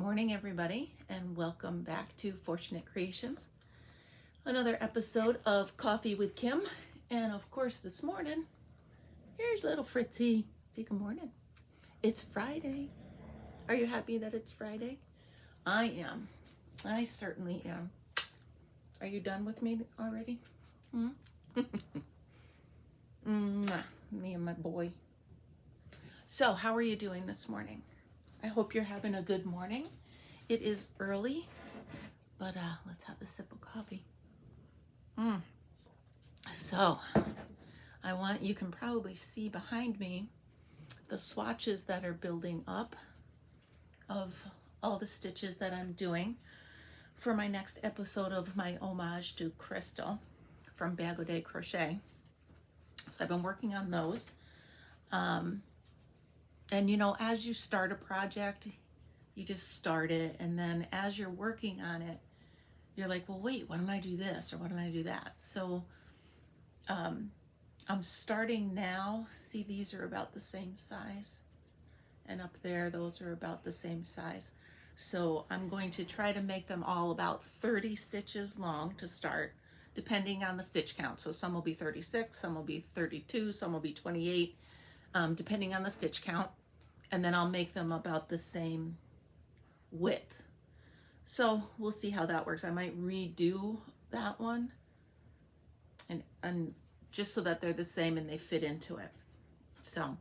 morning, everybody, and welcome back to Fortunate Creations. Another episode of Coffee with Kim. And of course, this morning, here's little Fritzy. Say good morning. It's Friday. Are you happy that it's Friday? I am. I certainly am. Are you done with me already? Me and my boy. So, how are you doing this morning? I hope you're having a good morning. It is early, but let's have a sip of coffee. So, you can probably see behind me the swatches that are building up of all the stitches that I'm doing for my next episode of my homage to Crystal from Bag O' Day Crochet. So I've been working on those. And you know, as you start a project, you just start it, and then as you're working on it, you're like, well, wait, why don't I do this or why don't I do that? So I'm starting now. See, these are about the same size, and up there, those are about the same size. So I'm going to try to make them all about 30 stitches long to start, depending on the stitch count. So some will be 36, some will be 32, some will be 28, depending on the stitch count. And then I'll make them about the same width. So we'll see how that works. I might redo that one and just so that they're the same and they fit into it. So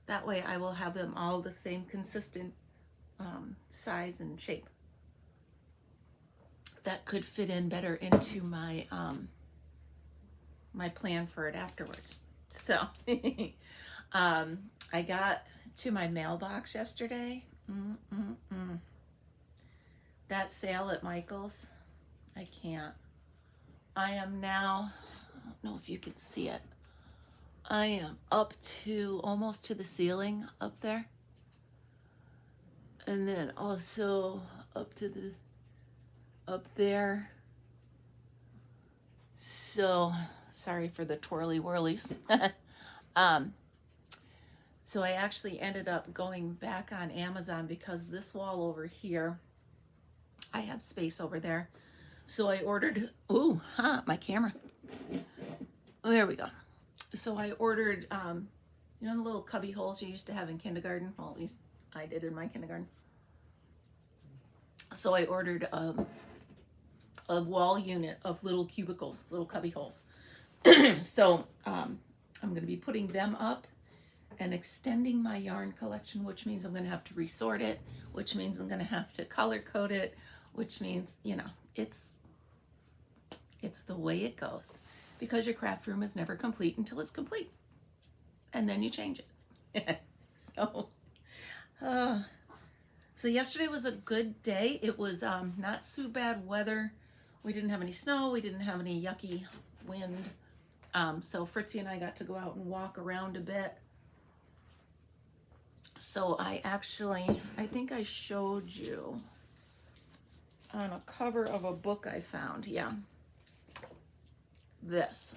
that way I will have them all the same consistent size and shape. That could fit in better into my my plan for it afterwards. So I got to my mailbox yesterday. That sale at Michael's, I can't. I am now, I don't know if you can see it. I am up to almost to the ceiling up there. And then also up there. So sorry for the twirly whirlies. So I actually ended up going back on Amazon because this wall over here, I have space over there. So I ordered, my camera. There we go. So I ordered, you know, the little cubby holes you used to have in kindergarten? Well, at least I did in my kindergarten. So I ordered a wall unit of little cubicles, little cubby holes. So I'm going to be putting them up and extending my yarn collection, which means I'm going to have to resort it, which means I'm going to have to color code it, which means, you know, it's the way it goes, because your craft room is never complete until it's complete, and then you change it. So yesterday was a good day. It was not so bad weather. We didn't have any snow. We didn't have any yucky wind. So Fritzy and I got to go out and walk around a bit. So I think I showed you on a cover of a book I found. Yeah. This.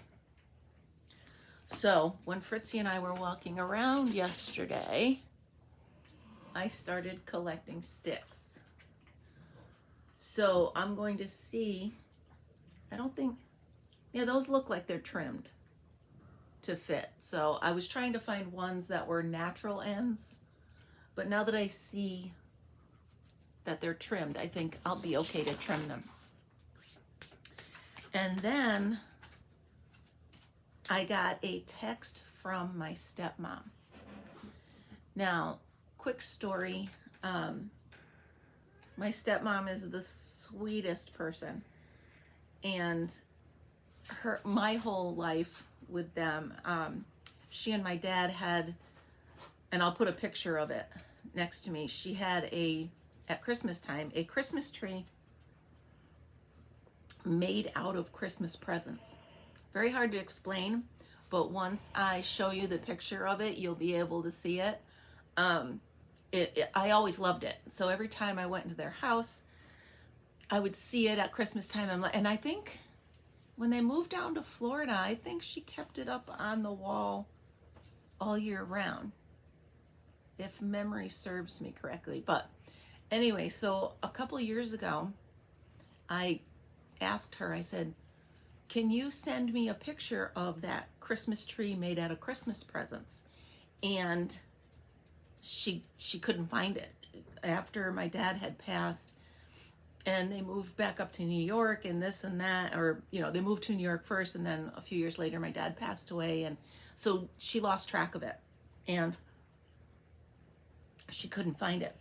So when Fritzy and I were walking around yesterday, I started collecting sticks. So I'm going to see, those look like they're trimmed to fit. So I was trying to find ones that were natural ends. But now that I see that they're trimmed, I think I'll be okay to trim them. And then I got a text from my stepmom. Now, quick story. My stepmom is the sweetest person. And my whole life with them, she and my dad had, and I'll put a picture of it next to me. She had at Christmas time, a Christmas tree made out of Christmas presents. Very hard to explain, but once I show you the picture of it, you'll be able to see it. I always loved it. So every time I went into their house, I would see it at Christmas time. And I think when they moved down to Florida, I think she kept it up on the wall all year round, if memory serves me correctly. But Anyway, so a couple of years ago, I asked her, I said, can you send me a picture of that Christmas tree made out of Christmas presents? And she couldn't find it. After my dad had passed and they moved back up to New York and this and that, or, you know, they moved to New York first, and then a few years later my dad passed away, and so she lost track of it and she couldn't find it.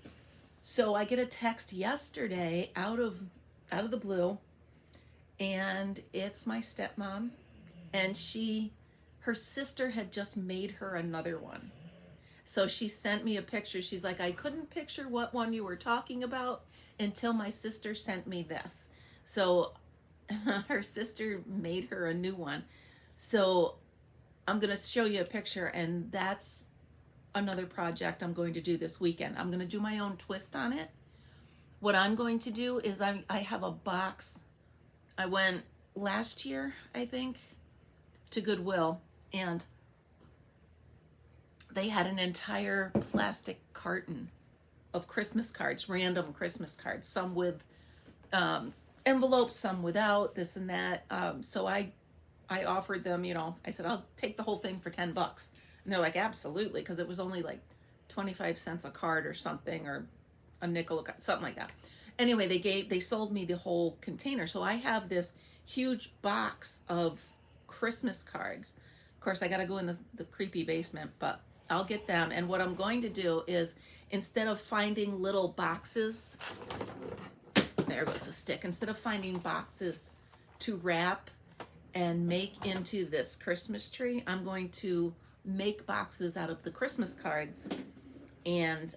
So I get a text yesterday out of the blue, and it's my stepmom, and her sister had just made her another one. So she sent me a picture. She's like, I couldn't picture what one you were talking about until my sister sent me this. So her sister made her a new one. So I'm going to show you a picture, and that's another project I'm going to do this weekend. I'm going to do my own twist on it. What I'm going to do is I have a box. I went last year, I think, to Goodwill, and they had an entire plastic carton of Christmas cards, random Christmas cards, some with envelopes, some without, this and that. So I offered them, you know, I said, I'll take the whole thing for $10. And they're like, absolutely, because it was only like 25 cents a card or something, or a nickel a card, something like that. Anyway, they sold me the whole container. So I have this huge box of Christmas cards. Of course, I got to go in the creepy basement, but I'll get them. And what I'm going to do is, instead of finding little boxes, there goes the stick, instead of finding boxes to wrap and make into this Christmas tree, I'm going to make boxes out of the Christmas cards and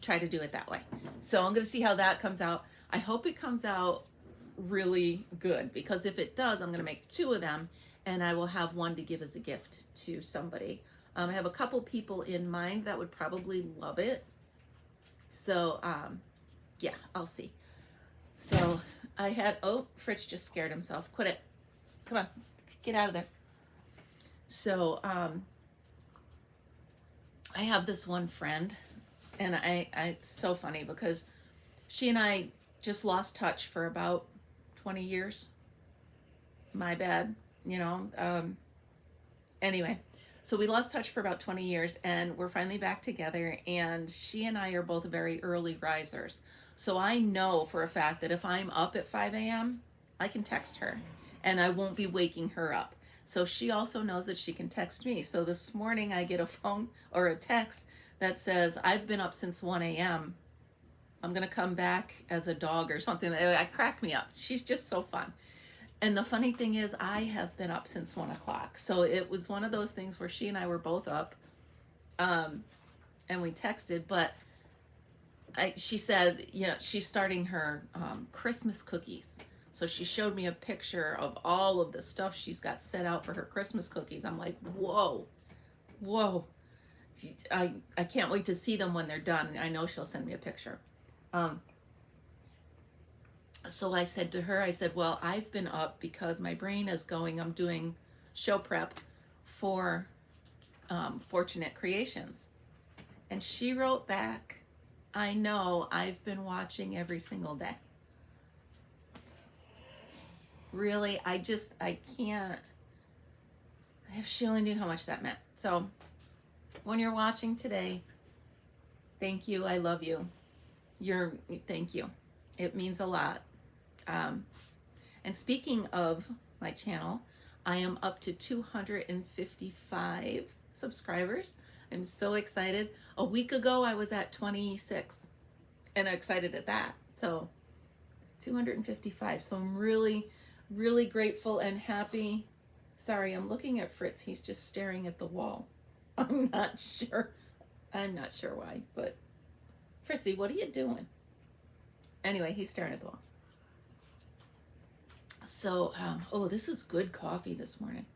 try to do it that way. So I'm going to see how that comes out. I hope it comes out really good, because if it does, I'm going to make 2 of them, and I will have one to give as a gift to somebody. I have a couple people in mind that would probably love it. So yeah, I'll see. So I had, oh, Fritz just scared himself. Quit it. Come on, get out of there. So I have this one friend, and it's so funny because she and I just lost touch for about 20 years. My bad, you know. Anyway, so we lost touch for about 20 years, and we're finally back together, and she and I are both very early risers. So I know for a fact that if I'm up at 5 a.m., I can text her, and I won't be waking her up. So she also knows that she can text me. So this morning I get a phone or a text that says, I've been up since 1 a.m. I'm going to come back as a dog or something. That crack me up. She's just so fun. And the funny thing is, I have been up since 1 o'clock. So it was one of those things where she and I were both up, and we texted, but she said, you know, she's starting her Christmas cookies. So she showed me a picture of all of the stuff she's got set out for her Christmas cookies. I'm like, whoa. I can't wait to see them when they're done. I know she'll send me a picture. So I said to her, I said, well, I've been up because my brain is going, I'm doing show prep for Fortunate Creations. And she wrote back, I know, I've been watching every single day. Really, I can't, if she only knew how much that meant. So when you're watching today, thank you, I love you. Thank you. It means a lot. And speaking of my channel, I am up to 255 subscribers. I'm so excited. A week ago, I was at 26 and I'm excited at that. So 255. So I'm really, really grateful and happy. Sorry, I'm looking at Fritz. He's just staring at the wall. I'm not sure why, but Fritzy, what are you doing? Anyway, he's staring at the wall. So, oh, this is good coffee this morning.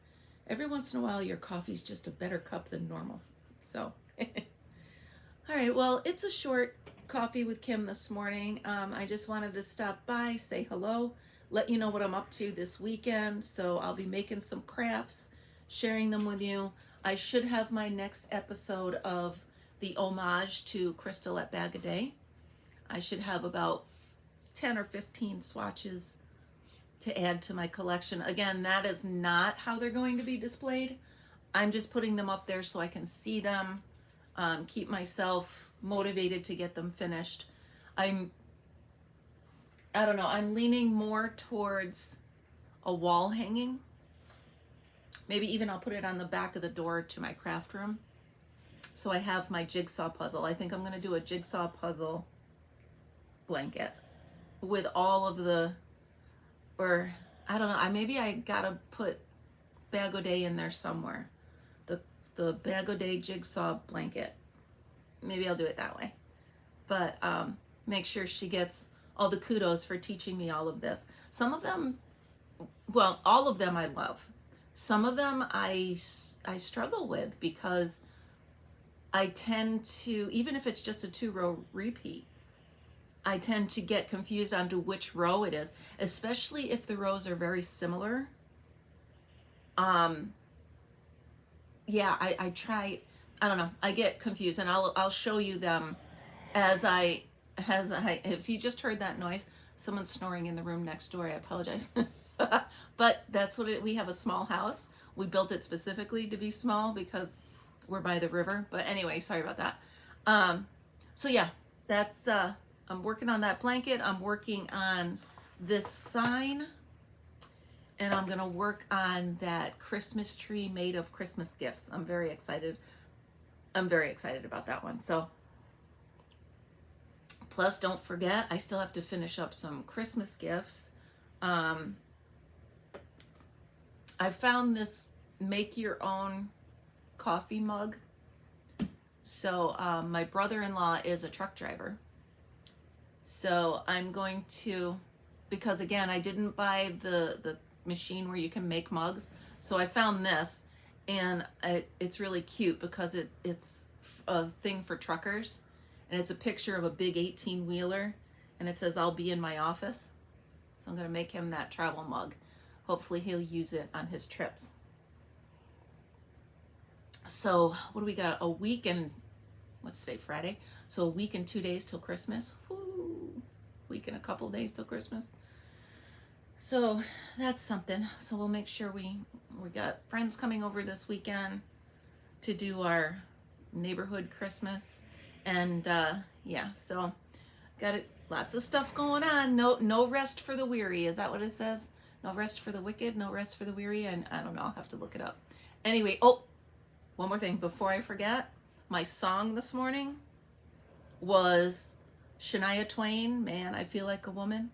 Every once in a while, your coffee's just a better cup than normal. So, all right, well, it's a short coffee with Kim this morning. I just wanted to stop by, say hello, let you know what I'm up to this weekend. So I'll be making some crafts, sharing them with you. I should have my next episode of the homage to Crystal at Bag a Day I should have about 10 or 15 swatches to add to my collection. Again, that is not how they're going to be displayed. I'm just putting them up there so I can see them, keep myself motivated to get them finished. I don't know, I'm leaning more towards a wall hanging. Maybe even I'll put it on the back of the door to my craft room. So I have my jigsaw puzzle. I think I'm gonna do a jigsaw puzzle blanket with all of the, or I don't know, maybe I gotta put Bag O' Day in there somewhere. The Bag O' Day jigsaw blanket. Maybe I'll do it that way. But make sure she gets all the kudos for teaching me all of this. Some of them, well, all of them I love. Some of them I struggle with because I tend to, even if it's just a 2-row repeat, I tend to get confused on to which row it is, especially if the rows are very similar. Yeah, I try, I don't know, I get confused, and I'll show you them as I, if you just heard that noise, someone's snoring in the room next door, I apologize. But that's what we have, a small house. We built it specifically to be small because we're by the river. But anyway, sorry about that. So yeah, that's, I'm working on that blanket. I'm working on this sign, and I'm gonna work on that Christmas tree made of Christmas gifts. I'm very excited. I'm very excited about that one. So, plus don't forget, I still have to finish up some Christmas gifts. I found this make your own coffee mug. So my brother-in-law is a truck driver. So I'm going to, because again, I didn't buy the machine where you can make mugs. So I found this, and it's really cute because it's a thing for truckers, and it's a picture of a big 18-wheeler, and it says, "I'll be in my office." So I'm gonna make him that travel mug. Hopefully he'll use it on his trips. So what do we got? A week and, what's today, Friday? So a week and 2 days till Christmas. Woo! Week and a couple days till Christmas. So that's something. So we'll make sure we got friends coming over this weekend to do our neighborhood Christmas. And yeah, so got it. Lots of stuff going on. No rest for the weary. Is that what it says? No rest for the wicked, no rest for the weary. And I don't know, I'll have to look it up. Anyway, oh, one more thing before I forget. My song this morning was Shania Twain, Man, I Feel Like a Woman.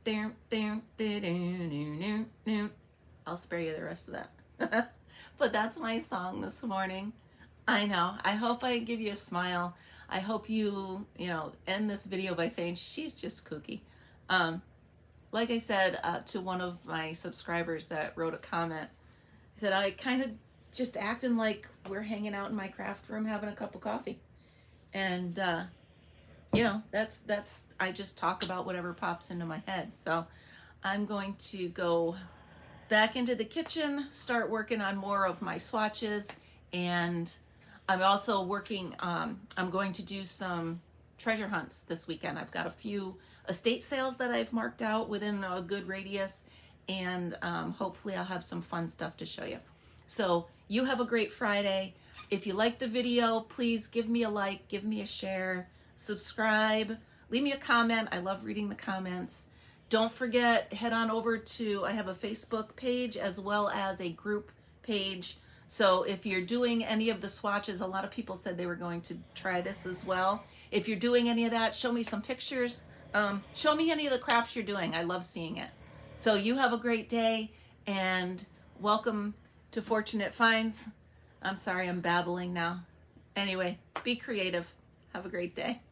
I'll spare you the rest of that. But that's my song this morning. I know. I hope I give you a smile. I hope you end this video by saying she's just kooky. Like I said to one of my subscribers that wrote a comment, he said, I kind of just acting like we're hanging out in my craft room having a cup of coffee. And, that's I just talk about whatever pops into my head. So I'm going to go back into the kitchen, start working on more of my swatches, and I'm also working, I'm going to do some treasure hunts this weekend. I've got a few estate sales that I've marked out within a good radius, and hopefully I'll have some fun stuff to show you. So you have a great Friday. If you like the video, please give me a like, give me a share, subscribe, leave me a comment. I love reading the comments. Don't forget, head on over to, I have a Facebook page as well as a group page. So if you're doing any of the swatches, a lot of people said they were going to try this as well. If you're doing any of that, show me some pictures. Show me any of the crafts you're doing. I love seeing it. So you have a great day, and welcome to Fortunate Finds. I'm sorry, I'm babbling now. Anyway, be creative. Have a great day.